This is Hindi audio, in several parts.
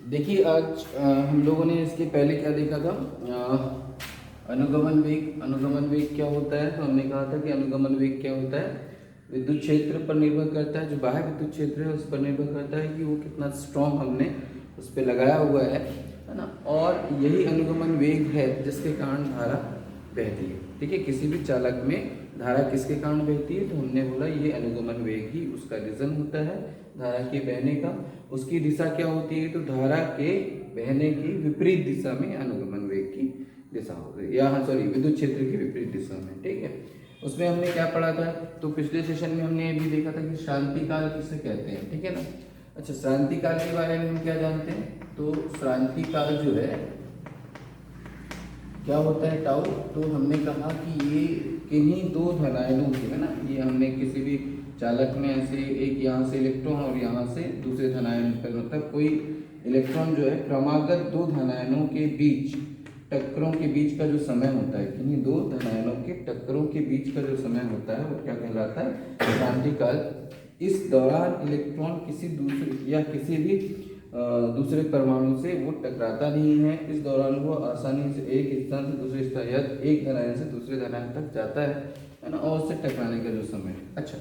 देखिए आज हम लोगों ने इसके पहले क्या देखा था। अनुगमन वेग। अनुगमन वेग क्या होता है, तो हमने कहा था कि अनुगमन वेग क्या होता है, विद्युत क्षेत्र पर निर्भर करता है। जो बाह्य विद्युत क्षेत्र है उस पर निर्भर करता है कि वो कितना स्ट्रॉन्ग हमने उस पर लगाया हुआ है ना। और यही अनुगमन वेग है जिसके कारण धारा बहती है। ठीक है, किसी भी चालक में धारा किसके कारण बहती है, तो हमने बोला ये अनुगमन वेग ही उसका रीजन होता है धारा के बहने का। उसकी दिशा क्या होती है, तो धारा के बहने की विपरीत दिशा में अनुगमन वेग की दिशा होती है, या हाँ सॉरी विद्युत क्षेत्र की विपरीत दिशा में। ठीक है, उसमें हमने क्या पढ़ा था, तो पिछले सेशन में हमने ये भी देखा था कि शांति काल किसे कहते हैं। ठीक है ना। अच्छा, शांति काल के बारे में हम क्या जानते हैं, तो शांति काल जो है क्या होता है, टाउ। तो हमने कहा कि ये किन्हीं दो धनायनों की है ना, ये हमने किसी भी चालक में ऐसे एक यहाँ से इलेक्ट्रॉन और यहाँ से दूसरे धनायन पर, मतलब कोई इलेक्ट्रॉन जो है क्रमागत दो धनायनों के बीच टक्करों के बीच का जो समय होता है, किन्हीं दो धनायनों के टक्करों के बीच का जो समय होता है वो क्या कहलाता है, शांति काल। इस दौरान इलेक्ट्रॉन किसी दूसरे या किसी भी दूसरे परमाणु से वो टकराता नहीं है। इस दौरान वो आसानी से एक स्थान से दूसरे स्थान या एक धनायन से दूसरे धनायन तक जाता है ना, और उससे टकराने का जो समय है। अच्छा,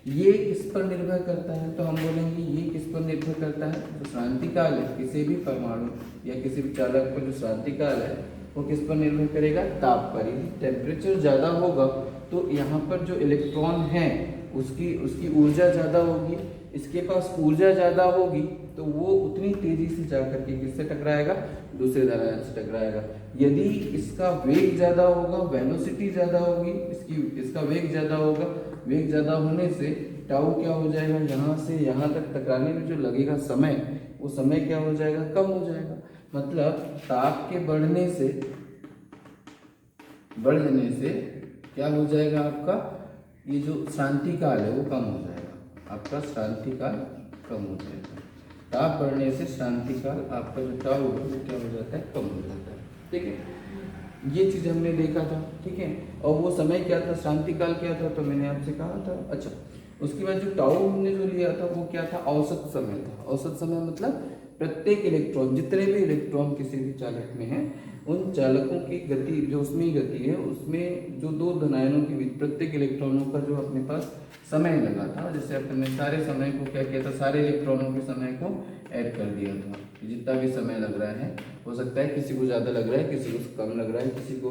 ये किस पर निर्भर करता है, तो हम बोलेंगे ये किस पर निर्भर करता है, जो शांति काल है किसी भी परमाणु या किसी भी चालक पर जो शांति काल है वो किस पर निर्भर करेगा, ताप पर। यदि टेम्परेचर ज़्यादा होगा तो यहाँ पर जो इलेक्ट्रॉन है उसकी ऊर्जा ज़्यादा होगी, इसके पास ऊर्जा ज़्यादा होगी तो वो उतनी तेजी से जाकर के किससे टकराएगा, दूसरे धनायन से टकराएगा। यदि इसका वेग ज़्यादा होगा, वेलोसिटी ज़्यादा होगी, इसका वेग ज़्यादा होगा, वेग ज़्यादा होने से टाउ क्या हो जाएगा, यहाँ से यहाँ तक टकराने में जो लगेगा समय, वो समय क्या हो जाएगा, कम हो जाएगा। मतलब ताप के बढ़ने से क्या हो जाएगा, आपका ये जो शांति काल है वो कम हो जाएगा, आपका शांति काल कम हो जाएगा। ताप बढ़ने से शांति काल आपका जो टाउ है वो क्या हो जाता है, कम हो जाता है। ठीक है, ये चीज़ हमने देखा था। ठीक है, और वो समय क्या था, शांति काल क्या था, तो मैंने आपसे कहा था। अच्छा, उसके बाद जो टाउ हमने जो लिया था वो क्या था, औसत समय था। औसत समय मतलब प्रत्येक इलेक्ट्रॉन, जितने भी इलेक्ट्रॉन किसी भी चालक में है, उन चालकों की गति जो उसमें गति है, उसमें जो दो धनायनों के बीच प्रत्येक इलेक्ट्रॉनों का जो अपने पास समय लगा था, जैसे अपने सारे समय को क्या किया था, सारे इलेक्ट्रॉनों के समय को ऐड कर दिया था। जितना भी समय लग रहा है, हो सकता है किसी को ज़्यादा लग रहा है, किसी को कम लग रहा है, किसी को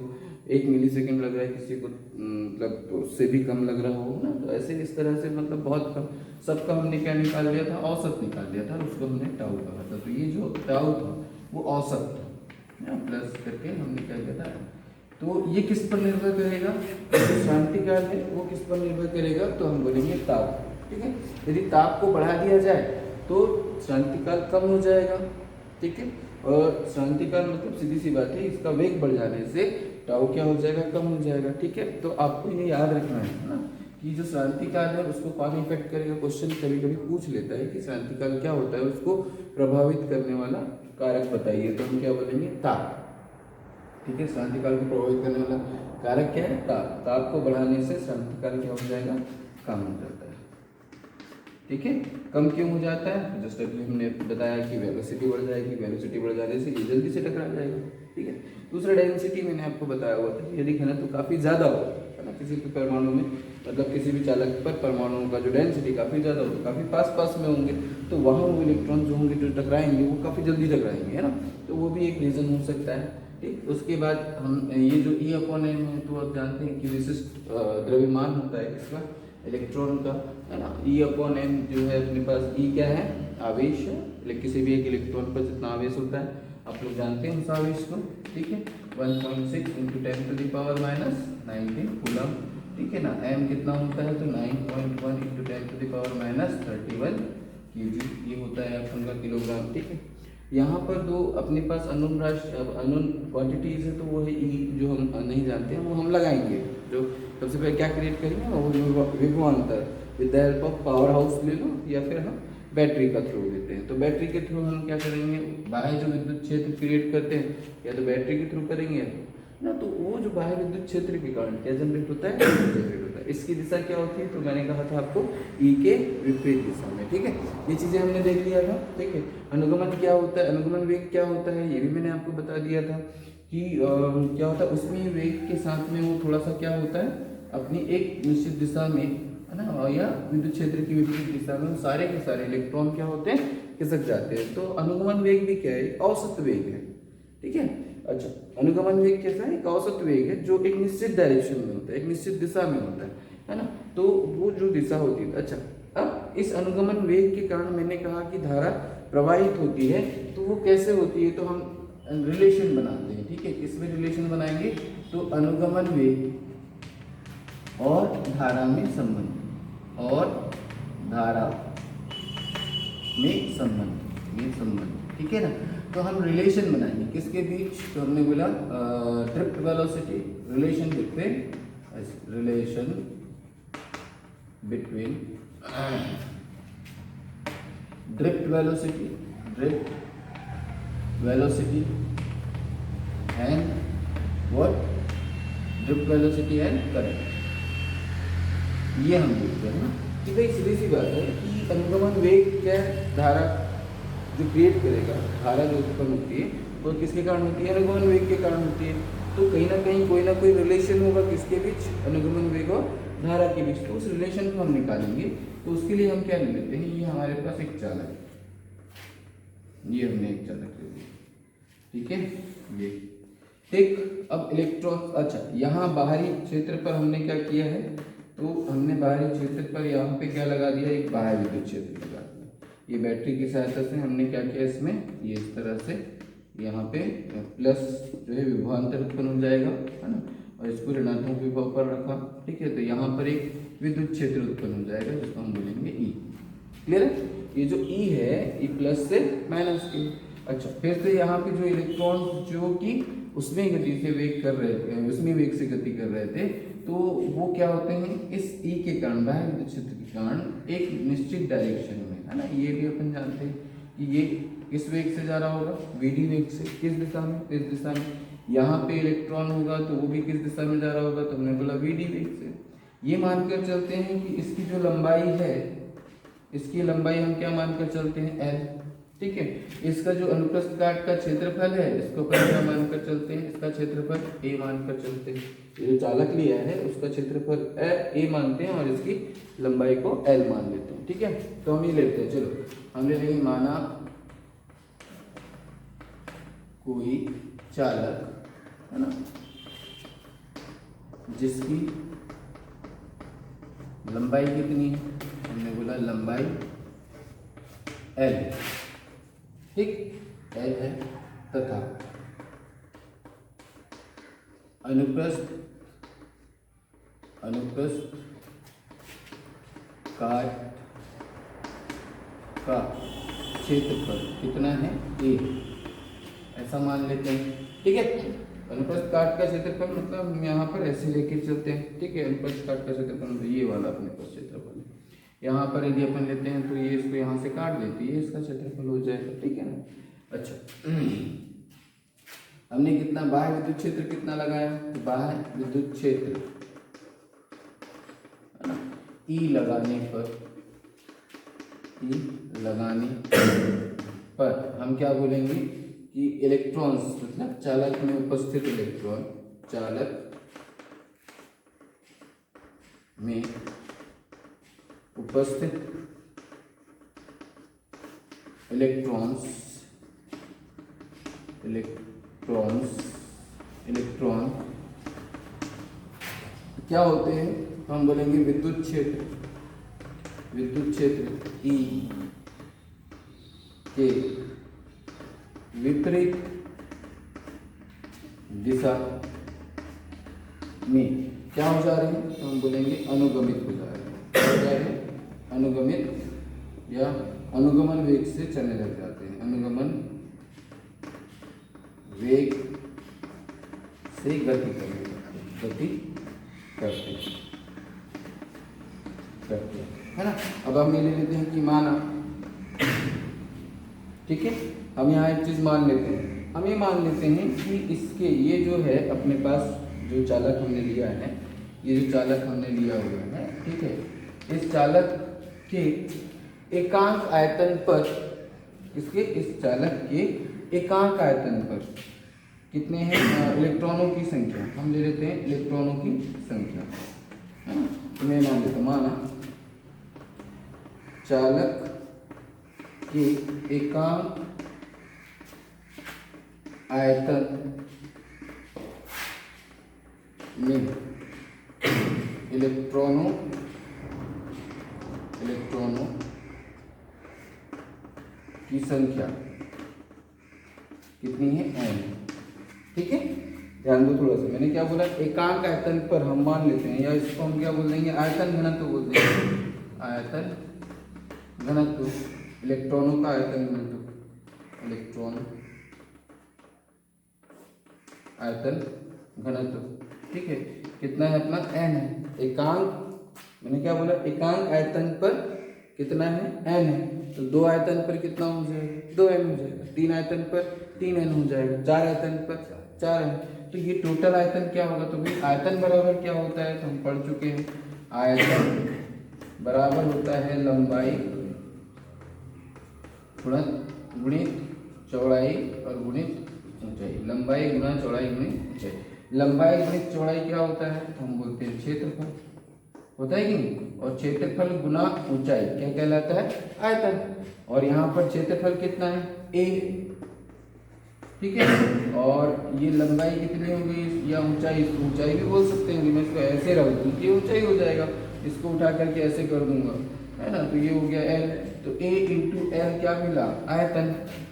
1 मिलीसेकंड लग रहा है, किसी को मतलब उससे भी कम लग रहा हो ना। तो ऐसे इस तरह से मतलब बहुत कम, सबका हमने क्या निकाल लिया था, औसत निकाल लिया था, उसको हमने टाउ कहा था। तो ये जो टाउ था वो औसत था, प्लस करके हमने क्या किया था। तो ये किस पर निर्भर करेगा, जो शांति काल है वो किस पर निर्भर करेगा, तो हम बोलेंगे ताप। ठीक है, यदि ताप को बढ़ा दिया जाए तो शांति काल कम हो जाएगा। ठीक है, और शांति काल मतलब सीधी सी बात है, इसका वेग बढ़ जाने से टाउ क्या हो जाएगा, कम हो जाएगा। ठीक है, तो आपको ये याद रखना है ना कि जो शांति काल है उसको कौन इफेक्ट करेगा। क्वेश्चन कभी कभी पूछ लेता है कि शांति काल क्या होता है, उसको प्रभावित करने वाला कारक बताइए, तो हम क्या बोलेंगे, ताप। ठीक है, शांति काल को प्रभावित करने वाला कारक क्या है, ताप। ताप को बढ़ाने से शांति काल क्या हो जाएगा, कम हो जाता है। ठीक है, कम क्यों हो जाता है, जस्ट अभी हमने बताया कि वेलोसिटी बढ़ जाएगी, वेलोसिटी बढ़ जाने से ये जल्दी से टकरा जाएगा। ठीक है, दूसरा डेंसिटी मैंने आपको बताया हुआ था, यदि घनत्व काफ़ी ज़्यादा हो है ना, किसी भी परमाणु में, मतलब किसी भी चालक पर परमाणुओं का जो डेंसिटी काफ़ी ज़्यादा हो, तो काफ़ी पास में होंगे, तो वहाँ वो इलेक्ट्रॉन जो होंगे जो टकराएंगे वो काफ़ी जल्दी टकराएंगे, है ना। तो वो भी एक रीज़न हो सकता है। ठीक, उसके बाद हम ये जो E/N है, तो आप जानते हैं कि विशिष्ट द्रव्यमान होता है इसका, इलेक्ट्रॉन का, है ना। E/N जो है अपने पास, E क्या है, आवेश है, किसी भी एक इलेक्ट्रॉन पर जितना आवेश होता है आप लोग जानते हैं उस आवेश को। ठीक है, 1.6 × 10⁻⁻19 कूलम। ठीक है ना, m कितना होता है, तो 9.1 × 10⁻31 kg, ये होता है आपका किलोग्राम। ठीक है, यहाँ पर दो अपने पास अननोन क्वांटिटीज है, तो वो है E, जो हम नहीं जानते हैं वो हम लगाएंगे। जो सबसे पहले क्या क्रिएट करेंगे, वो विभवांतर with the help of power house ले लो, या फिर हम बैटरी का थ्रू लेते हैं। तो बैटरी के थ्रू हम क्या करेंगे, बाहर जो विद्युत क्षेत्र क्रिएट करते हैं या तो बैटरी के थ्रू करेंगे ना, तो वो जो बाहर विद्युत क्षेत्र के कारण क्या जनरेट होता है, जनरेट होता है। इसकी दिशा क्या होती है, तो मैंने कहा था आपको ई के विपरीत दिशा में। ठीक है, ये चीजें हमने देख लिया था। ठीक है, अनुगमन क्या होता है, अनुगमन वेग क्या होता है, ये भी मैंने आपको बता दिया था कि क्या होता है, उसमें वेग के साथ में वो थोड़ा सा क्या होता है, अपनी एक निश्चित दिशा में, है ना, या विद्युत क्षेत्र की विपरीत दिशा में सारे के सारे इलेक्ट्रॉन क्या होते हैं, खिसक जाते हैं। तो अनुगमन वेग भी क्या है, औसत वेग है। ठीक है, अच्छा, अनुगमन वेग कैसा है, एक औसत वेग है जो एक निश्चित डायरेक्शन में होता है, एक निश्चित दिशा में होता है ना। तो वो जो दिशा होती है, अच्छा, अब इस अनुगमन वेग के कारण मैंने कहा कि धारा प्रवाहित होती है, तो वो कैसे होती है, तो हम रिलेशन बनाते हैं। ठीक है, किसमें रिलेशन बनाएंगे, तो अनुगमन वेग और धारा में संबंध, और धारा में संबंध, ठीक है ना। तो हम रिलेशन बनाएंगे किसके बीच, तो हमने बोला drift velocity, relation between drift velocity and what, drift velocity and current. ये हम देखते हैं ना कि भाई सीधी सी बात है कि अनुगमन वेग क्या है, धारा जो क्रिएट करेगा, धारा जो उत्पन्न होती है वो किसके कारण होती है, अनुगमन वेग के कारण होती है। तो कहीं ना कहीं कोई ना कोई रिलेशन होगा किसके बीच, अनुगमन वेग और धारा के बीच। तो उस रिलेशन को हम निकालेंगे, तो उसके लिए हम क्या ले लेते हैं, ये हमारे पास एक चालक है, ये हमने एक चालक ले लिया। ठीक है, ये ठीक। अब इलेक्ट्रॉन, अच्छा, यहाँ बाहरी क्षेत्र पर हमने क्या किया है, तो हमने बाहरी क्षेत्र पर यहाँ पे क्या लगा दिया, एक बाह्य विद्युत क्षेत्र लगा दिया। ये बैटरी की सहायता से हमने क्या किया, इसमें ये इस तरह से यहाँ पे प्लस जो है विभवांतर उत्पन्न हो जाएगा, है ना, और इसको ऋणात्मक विभव पर रखा। ठीक है, तो यहाँ पर एक विद्युत क्षेत्र उत्पन्न हो जाएगा जिसको हम बोलेंगे ई। क्लियर है, ये जो ई है ई प्लस से माइनस की। अच्छा, फिर से यहाँ पे जो इलेक्ट्रॉन जो कि उसमें गति से वेग कर रहे थे, उसमें वेग से गति कर रहे थे, तो वो क्या होते हैं, इस ई के कारण, बाह्य विद्युत क्षेत्र के कारण एक निश्चित डायरेक्शन में, है ना, ये भी अपन जानते हैं कि ये किस वेग से जा रहा होगा, वीडी वेग से। किस दिशा में, इस दिशा में। यहाँ पे इलेक्ट्रॉन होगा तो वो भी किस दिशा में जा रहा होगा, तो हमने बोला वीडी वेग से। ये मानकर चलते हैं कि इसकी जो लंबाई है, इसकी लंबाई हम क्या मानकर चलते हैं, एल। ठीक है, इसका जो अनुप्रस्थ काट का क्षेत्रफल है, इसको अपन क्या मानकर चलते हैं, इसका क्षेत्रफल ए मानकर चलते हैं। ये जो चालक लिया है उसका क्षेत्रफल ए मानते हैं और इसकी लंबाई को एल मान लेते हैं। ठीक है, तो हम ये लेते हैं, चलो हम ले लेंगे, माना कोई चालक, है ना, जिसकी लंबाई कितनी है, हमने बोला लंबाई एल। ठीक, एल है, तथा अनुप्रस्थ काट का क्षेत्रफल कितना है, ए, ऐसा मान लेते हैं। ठीक है, अनुप्रस्थ काट का क्षेत्रफल मतलब हम यहाँ पर ऐसे लेके चलते हैं। ठीक है, अनुप्रस्थ काट का क्षेत्रफल ये वाला अपने पास क्षेत्रफल है। यहाँ पर यदि अपन लेते हैं तो ये इसको यहाँ से काट देती है, इसका क्षेत्रफल हो जाएगा। ठीक है ना। अच्छा, हमने कितना बाह्य विद्युत क्षेत्र कितना लगाया, तो बाह्य विद्युत क्षेत्र है ना, ई लगाने पर हम क्या बोलेंगे कि इलेक्ट्रॉन्स मतलब चालक में उपस्थित इलेक्ट्रॉन, चालक में उपस्थित इलेक्ट्रॉन क्या होते हैं, तो हम बोलेंगे विद्युत क्षेत्र ई के विपरीत दिशा में क्या हो जा रहे हैं, तो हम बोलेंगे अनुगमित हो जा रहे हैं। अनुगमित या अनुगमन वेग से चलने लग जाते हैं, अनुगमन वेग से गति करते है ना। अब हम ये ले लेते हैं कि माना, ठीक है, हम यहाँ एक चीज मान लेते हैं, हम ये मान लेते हैं कि इसके ये जो है अपने पास जो चालक हमने लिया है, ये जो चालक हमने लिया हुआ है, ठीक है, इस चालक के एकांक आयतन पर, इसके इस चालक के एकांक आयतन पर कितने हैं इलेक्ट्रॉनों की संख्या, हम ले लेते हैं इलेक्ट्रॉनों की संख्या, है ना। तो मैं मान लेता हूं, माना चालक के एकांक आयतन में इलेक्ट्रॉनों की संख्या कितनी है, n, ठीक है। ध्यान दो थोड़ा सा, मैंने क्या बोला, एकांक आयतन पर हम मान लेते हैं, या इसको हम क्या बोल देंगे, आयतन घनत्व बोल देंगे, आयतन घनत्व, इलेक्ट्रॉनों का आयतन घनत्व, इलेक्ट्रॉन आयतन घनत्व, ठीक है, कितना है अपना, n है। एकांक, मैंने क्या बोला, एकांक आयतन पर कितना है, n है, तो 2 आयतन पर कितना हो जाएगा, 2n हो जाएगा, 3 आयतन पर 3n हो जाएगा, 4 आयतन पर 4n, तो ये टोटल आयतन क्या होगा, तो भाई आयतन बराबर क्या होता है, तो हम पढ़ चुके हैं, आयतन बराबर होता है लंबाई गुणित चौड़ाई और गुणित ऊंचाई, लंबाई गुणा चौड़ाई गुणित ऊंचाई। लंबाई गुणित चौड़ाई क्या होता है, तो हम बोलते हैं क्षेत्रफल, होता है कि नहीं, और क्षेत्रफल गुना ऊंचाई क्या कहलाता है, आयतन, और यहाँ पर क्षेत्रफल कितना है, a, ठीक है, और ये लंबाई कितनी होगी या ऊंचाई, इसको ऊंचाई भी बोल सकते हैं, मैं इसको ऐसे रख दूँ ये ऊंचाई हो जाएगा, इसको उठा करके ऐसे कर दूंगा, है ना, तो ये हो गया l, तो a इंटू एल क्या मिला, आयतन।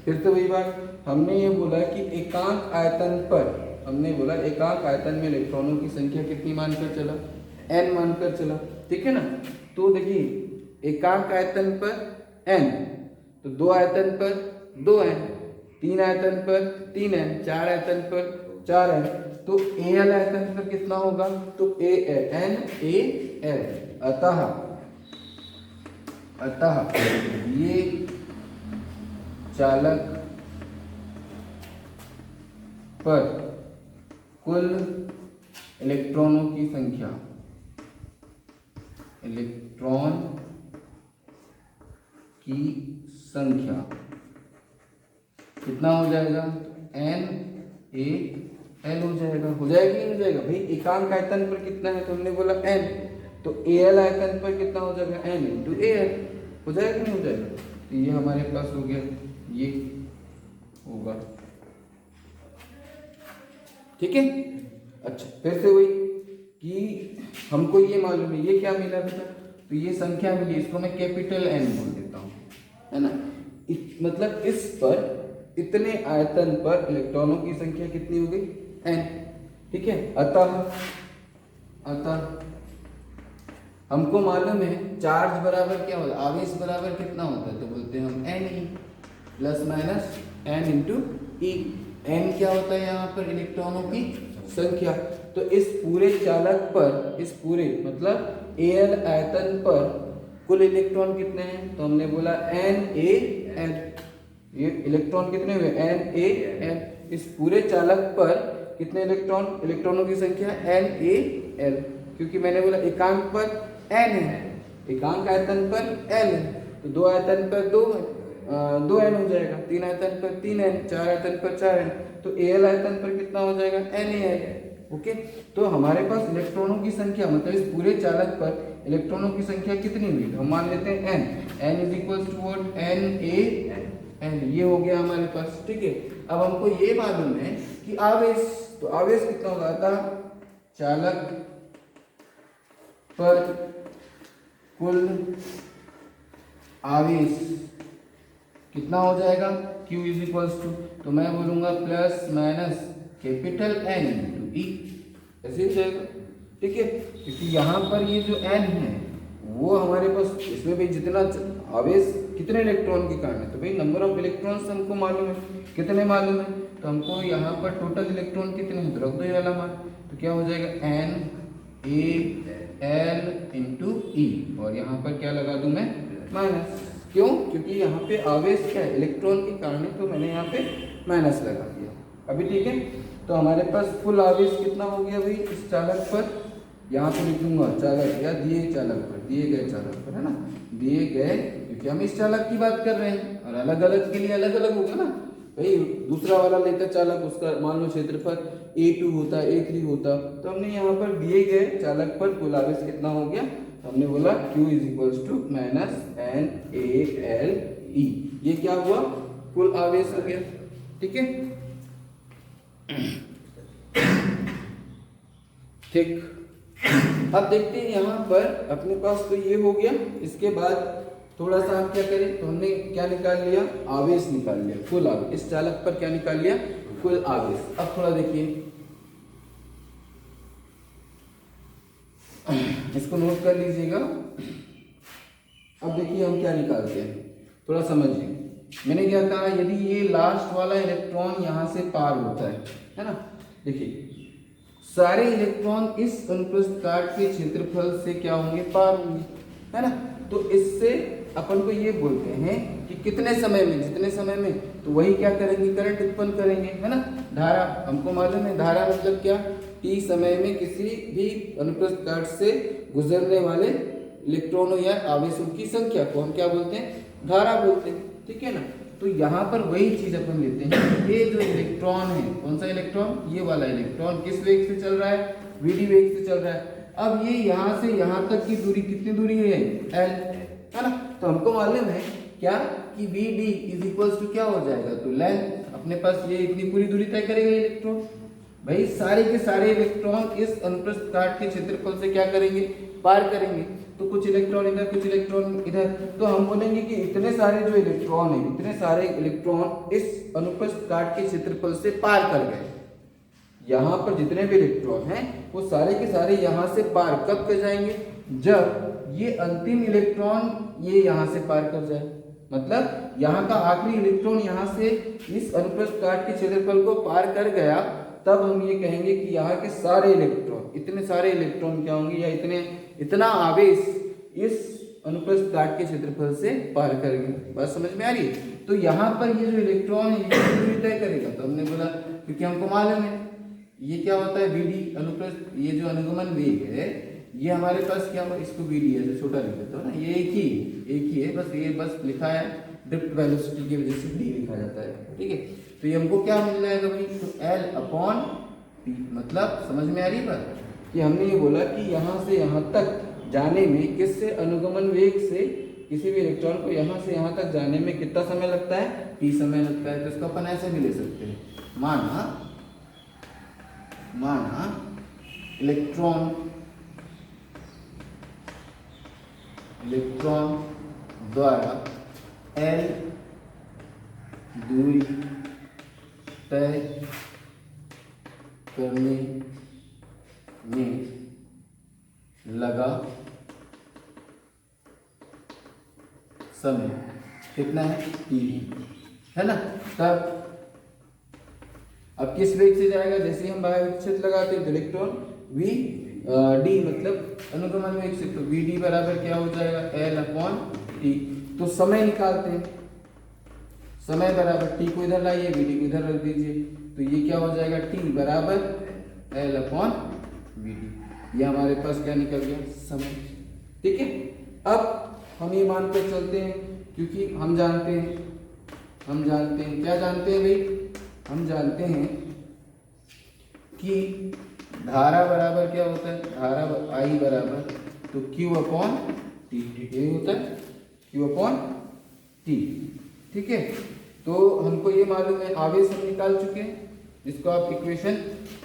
फिर तो वही बात, हमने ये बोला कि एकांक आयतन पर, हमने बोला एकांक आयतन में इलेक्ट्रॉनों की संख्या कितनी मानकर चला, n मानकर चला, ठीक है ना। तो देखिए एकांक आयतन पर n, तो 2 आयतन पर 2n, 3 आयतन पर 3n, 4 आयतन पर 4n, तो Al आयतन पर कितना होगा, तो NaL, अतः ये चालक पर कुल इलेक्ट्रॉनों की संख्या, इलेक्ट्रॉन की संख्या कितना हो जाएगा, NaL हो जाएगा, हो जाएगा नहीं हो जाएगा भाई, एकांक आयतन पर कितना है, तो हमने बोला n, तो Al आयतन पर कितना हो जाएगा, n इंटू Al, हो जाएगा नहीं हो जाएगा, तो ये हमारे पास हो गया, ये होगा, ठीक है। अच्छा फिर से वही कि हमको ये मालूम है, ये क्या मिला बेटा, तो ये संख्या मिली, इसको मैं कैपिटल N बोल देता हूँ, है ना, मतलब इस पर इतने आयतन पर इलेक्ट्रॉनों की संख्या कितनी हो गई, n, ठीक है। अतः हमको मालूम है चार्ज बराबर क्या होता है, आवेश बराबर कितना होता है, तो बोलते हैं हम Ne plus minus n into e, n क्या होता है यहाँ पर, इलेक्ट्रॉनों की संख्या। तो इस पूरे चालक पर, इस पूरे मतलब Al आयतन पर कुल इलेक्ट्रॉन कितने हैं, तो हमने बोला NaL, ये इलेक्ट्रॉन कितने हुए, NaL, इस पूरे चालक पर कितने इलेक्ट्रॉन, इलेक्ट्रॉनों की संख्या NaL, क्योंकि मैंने बोला एकांक पर n है, एकांक आयतन पर l है, तो 2 आयतन पर 2n हो जाएगा, 3 आयतन पर 3n, 4 आयतन पर 4n, तो Al आयतन पर कितना हो जाएगा, NaL, ओके। तो हमारे पास इलेक्ट्रॉनों की संख्या, मतलब इस पूरे चालक पर इलेक्ट्रॉनों की संख्या कितनी हुई, तो हम मान लेते हैं n is equal to what, NaL, ये हो गया हमारे पास, ठीक है। अब हमको ये मालूम है कि आवेश, तो आवेश कितना होगा, अतः चालक पर कुल आवेश कितना हो जाएगा, Q इज इक्वल्स टू, तो मैं बोलूंगा plus minus capital N into e, ऐसे हो जाएगा, ठीक है, क्योंकि यहाँ पर ये जो N है वो हमारे पास, इसमें भी जितना आवेश कितने इलेक्ट्रॉन के कारण है, तो भाई नंबर ऑफ इलेक्ट्रॉन्स हमको मालूम है, कितने मालूम है, तो हमको यहाँ पर टोटल इलेक्ट्रॉन कितने हैं, तो रख दो ये वाला मान, तो क्या हो जाएगा NaL इंटू ई, और यहाँ पर क्या लगा दूं मैं, माइनस, क्यों, क्योंकि यहाँ पे आवेश क्या है, इलेक्ट्रॉन के कारण है, तो मैंने यहाँ पे माइनस लगा दिया, अभी ठीक है। तो हमारे पास कुल आवेश कितना हो गया भाई इस चालक पर, यहाँ पे लिख दूंगा चालक या दिए चालक पर, दिए गए चालक पर, है ना, दिए गए, क्योंकि हम इस चालक की बात कर रहे हैं और अलग अलग के लिए अलग अलग होगा ना भाई। दूसरा वाला लेता चालक, उसका मान लो क्षेत्रफल A2 होता, A3 होता, तो हमने यहाँ पर दिए गए चालक पर कुल आवेश कितना हो गया, हमने बोला Q = -NaLe। ये क्या हुआ, कुल आवेश हो गया। ठीक है, ठीक। अब देखते हैं यहाँ पर अपने पास तो ये हो गया। इसके बाद थोड़ा सा हम क्या करें, तो हमने क्या निकाल लिया, आवेश निकाल लिया, कुल आवेश। इस चालक पर क्या निकाल लिया, कुल आवेश। अब थोड़ा देखिए, इसको नोट कर लीजिएगा। अब देखिए हम क्या निकालते हैं, थोड़ा समझिए। मैंने क्या कहा, यदि ये लास्ट वाला इलेक्ट्रॉन यहाँ से पार होता है ना, देखिए सारे इलेक्ट्रॉन इस अनुप्रस्थ काट के क्षेत्रफल से क्या होंगे, पार होंगे, है ना। तो इससे अपन को ये बोलते हैं कि कितने समय में, जितने समय में, तो वही क्या करेंगे, करंट उत्पन्न करेंगे, है ना। धारा हमको मालूम है, धारा मतलब क्या, t समय में किसी भी अनुप्रस्थ काट से गुजरने वाले इलेक्ट्रॉनों या आवेशों की संख्या को हम क्या बोलते हैं, धारा बोलते हैं। ठीक है ना। तो यहाँ पर वही चीज अपन लेते हैं, ये जो इलेक्ट्रॉन है, कौन सा इलेक्ट्रॉन, ये वाला इलेक्ट्रॉन किस वेग से चल रहा है, vd वेग से चल रहा है। अब ये यहाँ से यहाँ तक की दूरी कितनी दूरी है, l, है ना। तो हमको मालूम है क्या कि vd = क्या हो जाएगा, तो लेंथ, अपने पास ये इतनी पूरी दूरी तय करेगा इलेक्ट्रॉन। भाई सारे के सारे इलेक्ट्रॉन इस अनुप्रस्थ काट के क्षेत्रफल से क्या करेंगे, पार करेंगे। तो कुछ इलेक्ट्रॉन इधर, कुछ इलेक्ट्रॉन इधर, तो हम बोलेंगे कि इतने सारे जो इलेक्ट्रॉन है, इतने सारे इलेक्ट्रॉन इस अनुप्रस्थ काट के क्षेत्रफल से पार कर गए। यहाँ पर जितने भी इलेक्ट्रॉन हैं वो सारे के सारे यहाँ से पार कब कर जाएंगे, जब ये अंतिम इलेक्ट्रॉन ये यहाँ से पार कर जाए। मतलब यहाँ का आखिरी इलेक्ट्रॉन यहाँ से इस अनुप्रस्थ काट के क्षेत्रफल को पार कर गया, तब हम ये कहेंगे कि यहाँ के सारे इलेक्ट्रॉन, इतने सारे इलेक्ट्रॉन क्या होंगे, या इतना आवेश इस अनुप्रस्थ काट के क्षेत्रफल से पार कर गए। बात समझ में आ रही है। तो यहाँ पर ये जो इलेक्ट्रॉन है ये दूरी तय करेगा। तो हमने बोला, क्योंकि हमको मालूम है ये क्या होता है, vd अनुप्रस्थ, ये जो अनुगमन वेग है, ये हमारे पास क्या, इसको vd ऐसे छोटा लिख देता हूँ ना, ये एक ही है, बस ये बस लिखा है ड्रिफ्ट वेलोसिटी की वजह से d लिखा जाता है। ठीक है, तो ये हमको क्या मिल जाएगा भाई, तो L/P। मतलब समझ में आ रही बात, कि हमने ये बोला कि यहाँ से यहाँ तक जाने में किससे, अनुगमन वेग से किसी भी इलेक्ट्रॉन को यहाँ से यहाँ तक जाने में कितना समय लगता है, t समय लगता है। तो इसको अपन ऐसे भी ले सकते हैं, माना इलेक्ट्रॉन द्वारा L दूरी तय करने में लगा समय कितना है, t, है ना। तब अब किस वेग से जाएगा, जैसे ही हम बाह्य क्षेत्र लगाते हैं तो इलेक्ट्रॉन d मतलब अनुगमन वेग से, तो vd बराबर क्या हो जाएगा, L/T। तो समय निकालते हैं, समय बराबर t को इधर लाइए, vd को इधर रख दीजिए, तो ये क्या हो जाएगा, t बराबर L/vd। ये हमारे पास क्या निकल गया, समय। ठीक है, अब हम ये मानकर चलते हैं, क्योंकि हम जानते हैं क्या जानते हैं भाई, हम जानते हैं कि धारा बराबर क्या होता है, धारा I बराबर तो Q/T यही होता है, Q/T। ठीक है, तो हमको ये मालूम है, आवेश हम निकाल चुके हैं, इसको आप इक्वेशन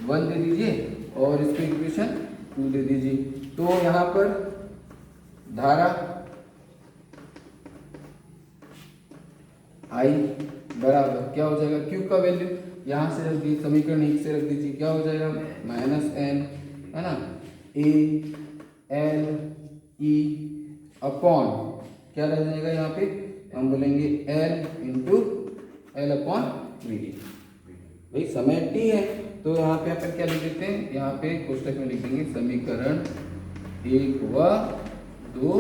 1 दे दीजिए और इसको इक्वेशन 2 दे दीजिए। तो यहाँ पर धारा I बराबर क्या हो जाएगा, Q का वैल्यू यहाँ से रख दीजिए, समीकरण 1 से रख दीजिए, क्या हो जाएगा, -n, है ना, A/L/E क्या रह जाएगा, यहाँ पे हम बोलेंगे L/Vd। भाई समय t है, तो यहाँ पे अपन क्या लिख देते हैं, यहाँ पे कोष्टक में लिख देंगे समीकरण 1 व 2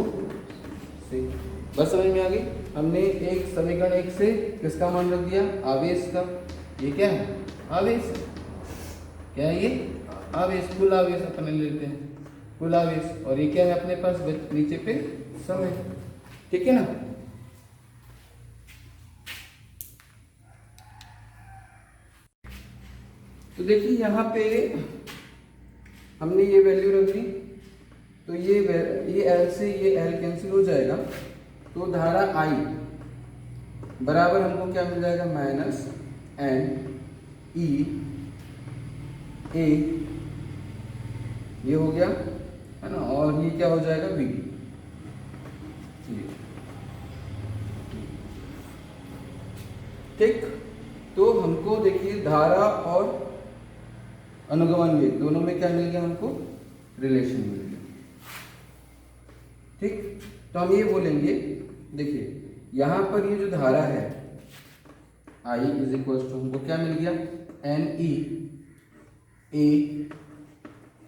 से। बस समझ में आ गई। हमने एक समीकरण 1 से किसका मान रख दिया, आवेश का। ये क्या है, आवेश। क्या है ये, आवेश, कुल आवेश अपन लेते हैं, कुल आवेश, और ये क्या है अपने पास नीचे पे समय, ठीक है ना। तो देखिए यहाँ पे हमने ये वैल्यू रख दी, तो ये L से ये L कैंसिल हो जाएगा, तो धारा I बराबर हमको क्या मिल जाएगा, माइनस N E A, ये हो गया है ना, और ये क्या हो जाएगा V D। ठीक, तो हमको देखिए धारा और अनुगमन वेग दोनों में क्या मिल गया, हमको रिलेशन मिल गया। ठीक, तो हम ये बोलेंगे, देखिए यहां पर ये जो धारा है I इज इक्वल टू हमको क्या मिल गया, NE A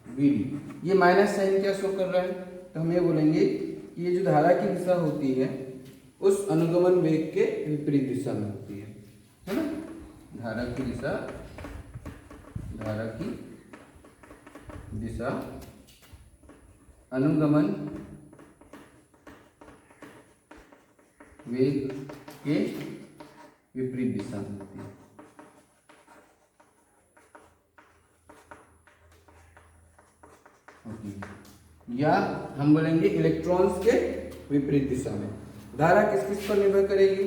V D। ये माइनस साइन क्या शो कर रहा है, तो हम ये बोलेंगे कि ये जो धारा की दिशा होती है उस अनुगमन वेग के विपरीत दिशा में होती है ना। धारा की दिशा अनुगमन वेग के विपरीत दिशा में होती है। या हम बोलेंगे इलेक्ट्रॉन्स के विपरीत दिशा में। धारा किस किस पर निर्भर करेगी,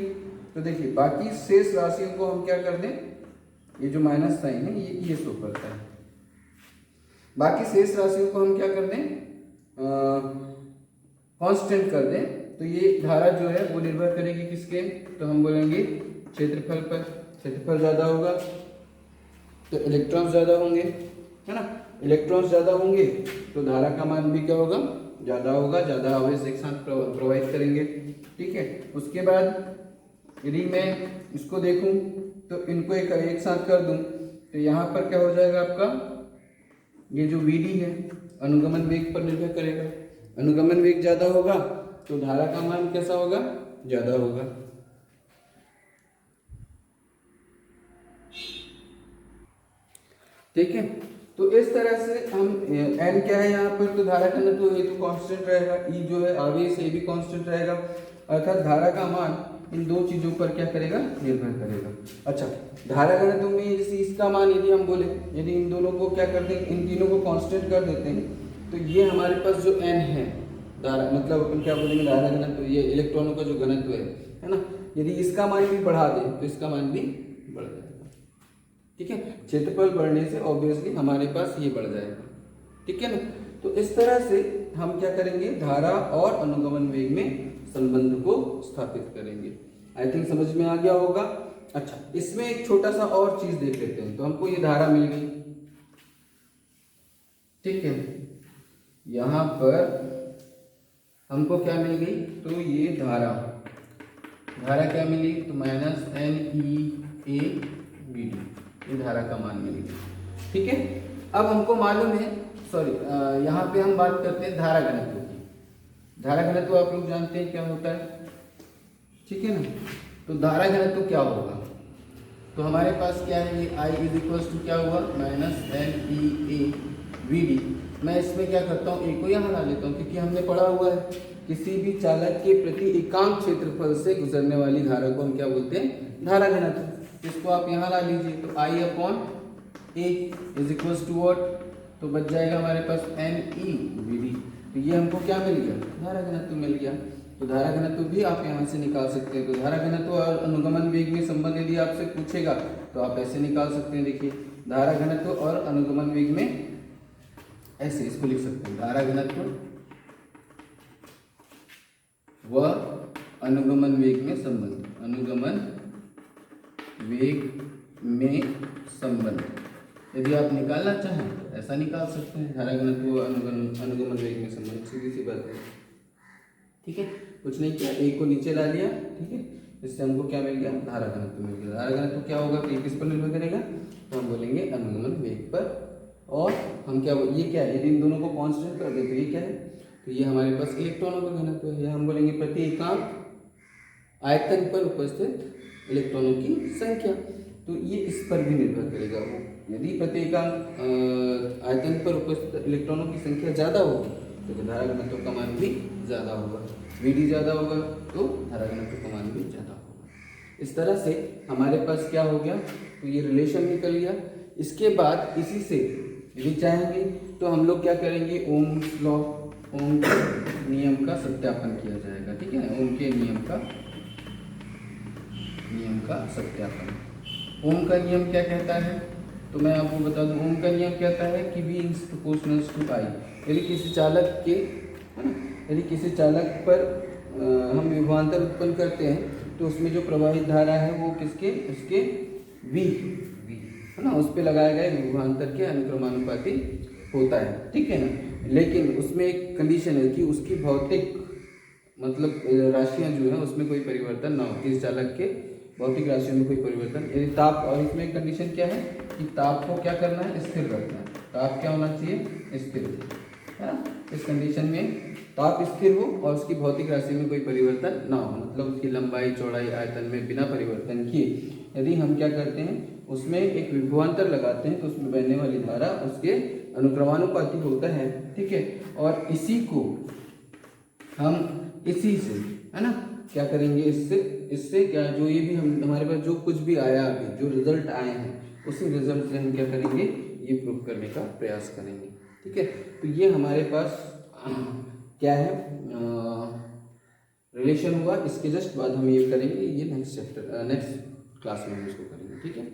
तो देखिए बाकी शेष राशियों को हम क्या कर दें, ये जो माइनस साइन है ये शो करता है, बाकी शेष राशियों को हम क्या कर दें, कांस्टेंट कर दें। तो ये धारा जो है वो निर्भर करेगी किसके, तो हम बोलेंगे क्षेत्रफल पर। क्षेत्रफल ज्यादा होगा तो इलेक्ट्रॉन्स ज्यादा होंगे, है ना। इलेक्ट्रॉन्स ज्यादा होंगे तो धारा का मान भी क्या होगा, ज्यादा होगा, ज्यादा आवेश एक साथ प्रोवाइड करेंगे। ठीक है, उसके बाद यदि मैं इसको देखूं तो इनको एक साथ कर दूं तो यहाँ पर क्या हो जाएगा आपका, ये जो VD है अनुगमन वेग पर निर्भर करेगा। अनुगमन वेग ज्यादा होगा तो धारा का मान कैसा होगा, ज्यादा होगा। ठीक है, तो इस तरह से हम N क्या है यहाँ पर, तो धारा का घनत्व ये तो कांस्टेंट रहेगा, E जो है आवेश ये भी कांस्टेंट रहेगा, अर्थात धारा का मान इन दो चीजों पर क्या करेगा, निर्भर करेगा। अच्छा, धारा घनत्व में जैसे इसका मान यदि हम बोले, यदि इन दोनों को क्या कर दें, इन तीनों को कांस्टेंट कर देते हैं, तो ये हमारे पास जो N है धारा, मतलब अपन क्या बोलेंगे धारा घनत्व, ये इलेक्ट्रॉनों का जो घनत्व है ना, यदि इसका मान भी बढ़ा दें तो इसका मान भी बढ़ जाएगा। ठीक है, क्षेत्रफल बढ़ने से ऑब्वियसली हमारे पास ये बढ़ जाएगा। ठीक है ना, तो इस तरह से हम क्या करेंगे, धारा और अनुगमन वेग में संबंध को स्थापित करेंगे। आई थिंक समझ में आ गया होगा। अच्छा, इसमें एक छोटा सा और चीज देख लेते हैं। तो हमको ये धारा मिल गई, ठीक है, यहां पर हमको क्या मिल गई, तो ये धारा क्या मिली, तो माइनस NE A ये धारा का मान मिल गया। ठीक है, अब हमको मालूम है, सॉरी यहाँ पे हम बात करते हैं धारा घनत्व की। धारा घनत्व आप लोग जानते हैं क्या होता है, ठीक है ना। तो धारा घनत्व क्या होगा, तो हमारे पास क्या है, ये I इज इक्वल टू क्या हुआ, माइनस NE A VD। मैं इसमें क्या करता हूँ, A को यहाँ ला लेता हूँ, क्योंकि हमने पढ़ा हुआ है किसी भी चालक के प्रति एकांक क्षेत्रफल से गुजरने वाली धारा को हम क्या बोलते हैं, धारा घनत्व। इसको आप यहाँ ला लीजिए, तो I upon A is equal to what, तो बच जाएगा हमारे पास NE VD। तो ये हमको क्या मिल गया, धारा घनत्व मिल गया। तो धारा घनत्व भी आप यहाँ से निकाल सकते हैं। तो धारा घनत्व और अनुगमन वेग में संबंध यदि आपसे पूछेगा तो आप ऐसे निकाल सकते हैं। देखिए, धारा घनत्व और अनुगमन वेग में ऐसे इसको लिख सकते हैं, धारा घनत्व व अनुगमन वेग में संबंध, अनुगमन वेग में संबंध यदि आप निकालना चाहें तो ऐसा निकाल सकते हैं, धारा घनत्व व अनुगमन वेग में संबंध, सीधी सी बात है। ठीक है, कुछ नहीं किया, एक को नीचे ला लिया, ठीक है, इससे हमको क्या मिल गया, धारा घनत्व मिल गया। धारा घनत्व क्या होगा, तो किस पर निर्भर करेगा, तो हम बोलेंगे अनुगमन वेग पर। और हम क्या, ये क्या है, यदि इन दोनों को कांस्टेंट कर दे तो ये क्या है, तो ये हमारे पास इलेक्ट्रॉनों का घनत्व है, या हम बोलेंगे प्रति एकांक आयतन पर उपस्थित इलेक्ट्रॉनों की संख्या। तो ये इस पर भी निर्भर करेगा। वो यदि प्रत्येकांक आयतन पर उपस्थित इलेक्ट्रॉनों की संख्या ज़्यादा होगी तो धारा घनत्व का मान भी ज़्यादा होगा, Vd ज़्यादा होगा तो धारा घनत्व का मान भी ज़्यादा होगा। इस तरह से हमारे पास क्या हो गया, तो ये रिलेशन निकल गया। इसके बाद इसी से यदि चाहेंगे तो हम लोग क्या करेंगे, ओम्स लॉ, ओम के नियम का सत्यापन किया जाएगा। ठीक है, ओम के नियम का सत्यापन। ओम का नियम क्या कहता है, तो मैं आपको बता दूं, ओम का नियम कहता है कि V is proportional to I। यदि किसी चालक के, है ना, यदि किसी चालक पर हम विभवांतर उत्पन्न करते हैं तो उसमें जो प्रवाहित धारा है वो किसके, उसके V है ना, उस पर लगाया गया विभवांतर के अनुक्रमानुपाती होता है। ठीक है ना, लेकिन उसमें एक कंडीशन है कि उसकी भौतिक मतलब राशियां जो है उसमें कोई परिवर्तन ना हो, किसी चालक के भौतिक राशियों में कोई परिवर्तन। यदि ताप, और इसमें कंडीशन क्या है कि ताप को क्या करना है, स्थिर रखना है। ताप क्या होना चाहिए, स्थिर, है ना। इस कंडीशन में ताप स्थिर हो और उसकी भौतिक राशि में कोई परिवर्तन ना हो, मतलब उसकी लंबाई चौड़ाई आयतन में बिना परिवर्तन किए यदि हम क्या करते हैं, उसमें एक विभवांतर लगाते हैं तो उसमें बहने वाली धारा उसके अनुक्रमानुपाती होता है। ठीक है, और इसी को हम इसी से, है ना, क्या करेंगे, इससे क्या, जो ये भी हम हमारे पास जो कुछ भी आया अभी, जो रिजल्ट आए हैं उसी रिजल्ट से हम क्या करेंगे, ये प्रूव करने का प्रयास करेंगे। ठीक है, तो ये हमारे पास क्या है, रिलेशन हुआ। इसके जस्ट बाद हम ये करेंगे, ये नेक्स्ट क्लास में हम इसको करेंगे। ठीक है।